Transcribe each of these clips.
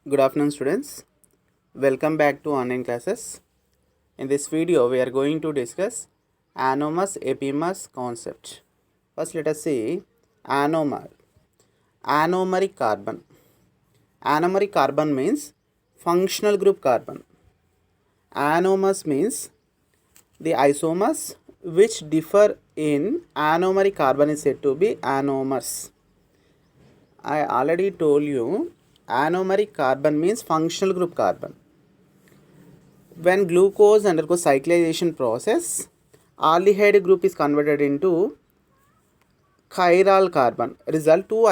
Good afternoon, students. Welcome back to online classes. In this video, we are going to discuss anomers epimers concept. First, let us see anomer. Anomeric carbon. Anomeric carbon means functional group carbon. Anomers means the isomers which differ in anomeric carbon is said to be anomers. I already told you anomeric carbon means functional group carbon. When glucose undergoes cyclization process, aldehyde group is converted into chiral carbon. Result two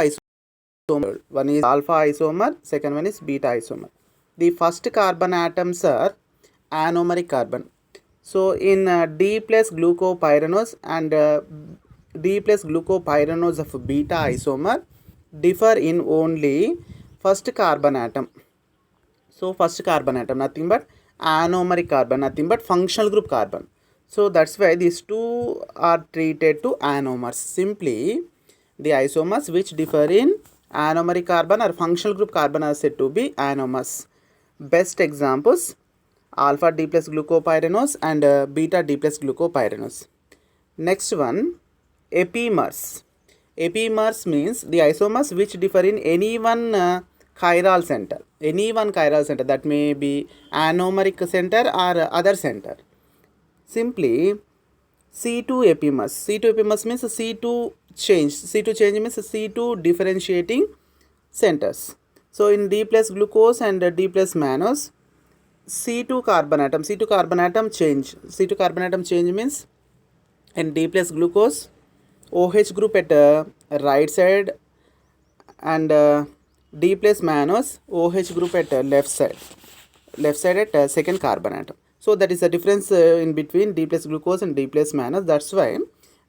isomers. One is alpha isomer, second one is beta isomer. The first carbon atoms are anomeric carbon. So in D plus glucopyranose and D plus glucopyranose of beta isomer differ in only first carbon atom. So first carbon atom nothing but anomeric carbon, nothing but functional group carbon. So that's why these two are treated to anomers. Simply the isomers which differ in anomeric carbon or functional group carbon are said to be anomers. Best examples alpha D plus glucopyranose and beta D plus glucopyranose. Next one epimers. Epimers means the isomers which differ in any one chiral center. Any one chiral center, that may be anomeric center or other center. Simply C2 epimers. C2 epimers means C2 change. C2 change means C2 differentiating centers. So in D plus glucose and D plus mannose, C2 carbon atom change. C2 carbon atom change means in D plus glucose, OH group at right side and D plus mannose, OH group at left side at second carbon atom. So that is the difference in between D plus glucose and D plus mannose. That's why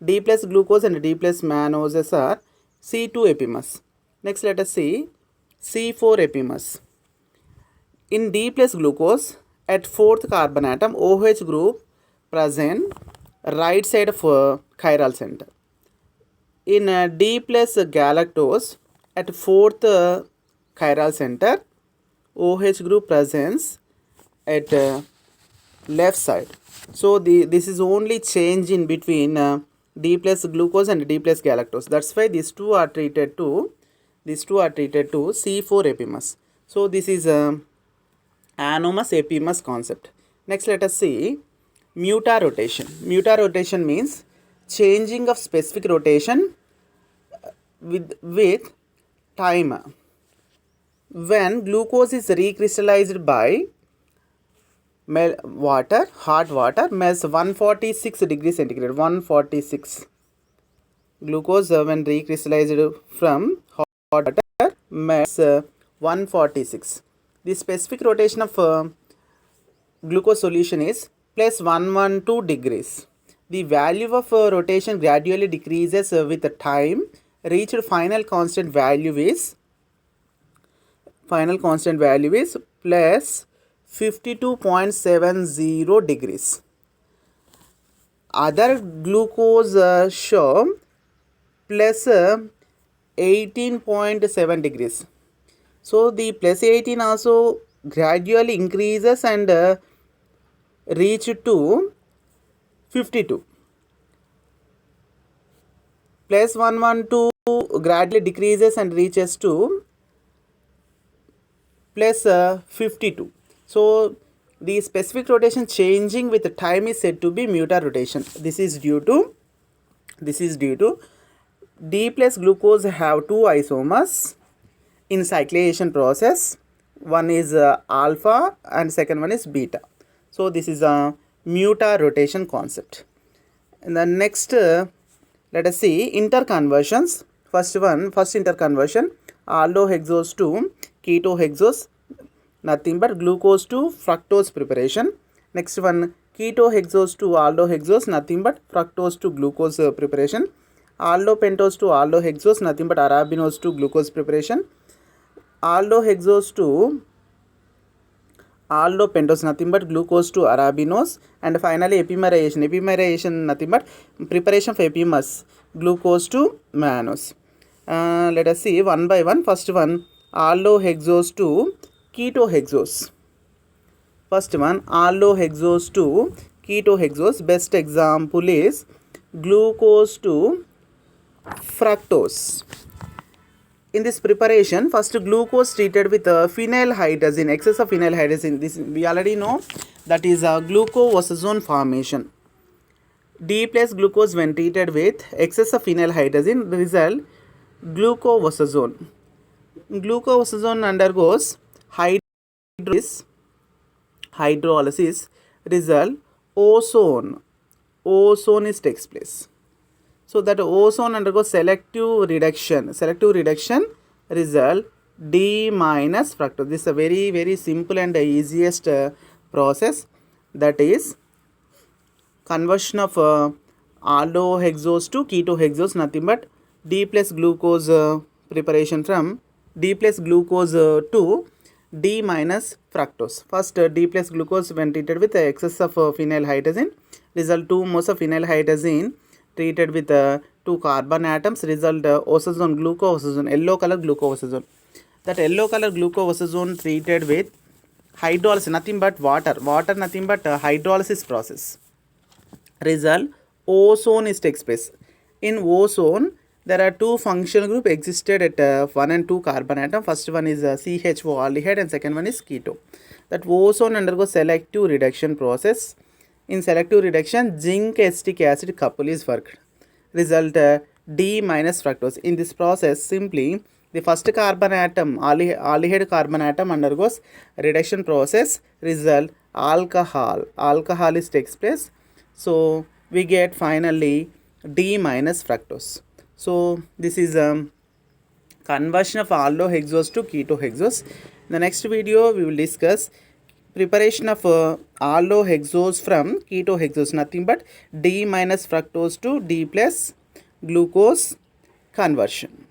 D plus glucose and D plus mannoses are C2 epimers. Next let us see C4 epimers. In D plus glucose at fourth carbon atom, OH group present right side of chiral center. In D plus galactose at fourth chiral center, OH group presence at left side. So this is only change in between D plus glucose and D plus galactose. That's why these two are treated to C4 epimers. So this is anomers epimers concept. Next let us see mutarotation. Mutarotation means changing of specific rotation with time. When glucose is recrystallized by hot water melts 146 degrees centigrade. 146 glucose when recrystallized from hot water melts 146. The specific rotation of glucose solution is plus 112 degrees. The value of rotation gradually decreases with the time. Reached final constant value is plus 52.70 degrees. Other glucose show plus 18.7 degrees. So the plus 18 also gradually increases and reach to 52. Plus 112 gradually decreases and reaches to plus 52. So the specific rotation changing with the time is said to be mutarotation. This is due to D plus glucose have two isomers in cyclization process. One is alpha and second one is beta. So this is a mutarotation concept. And the next let us see interconversions. First interconversion aldohexose to ketohexose, nothing but glucose to fructose preparation. Next one ketohexose to aldohexose, nothing but fructose to glucose preparation. Aldopentose to aldohexose, nothing but arabinose to glucose preparation. Aldohexose to aldopentose, nothing but glucose to arabinose. And finally epimerization nothing but preparation for epimers, glucose to mannose. Let us see one by one. First one aldohexose to ketohexose. First one, allohexose to ketohexose. Best example is glucose to fructose. In this preparation, first glucose treated with phenylhydrazine, excess of phenylhydrazine. This we already know, that is glucosazone formation. D plus glucose when treated with excess of phenylhydrazine, result glucosazone. Glucosazone undergoes hydrolysis, result ozone. Ozone is takes place. So that ozone undergoes selective reduction. Selective reduction, result D minus fructose. This is a very, very simple and easiest process, that is conversion of allohexose to ketohexose, nothing but D plus glucose preparation from D plus glucose to D minus fructose. First D plus glucose when treated with excess of phenylhydrazine, result 2 moles of phenylhydrazine treated with 2 carbon atoms, result ozone, glucosazone, yellow color glucosazone. That yellow color glucosazone treated with hydrolysis, nothing but water, nothing but hydrolysis process, result ozone is takes place. In ozone there are two functional group existed at 1 and 2 carbon atom. First one is CHO aldehyde and second one is keto. That ozone undergoes selective reduction process. In selective reduction, zinc acetic acid couple is worked, result D minus fructose. In this process, simply the first carbon atom, aldehyde carbon atom undergoes reduction process, result alcohol. Alcohol is takes place. So we get finally D minus fructose. So this is conversion of allohexose to ketohexose. In the next video we will discuss preparation of allohexose from ketohexose, nothing but D minus fructose to D plus glucose conversion.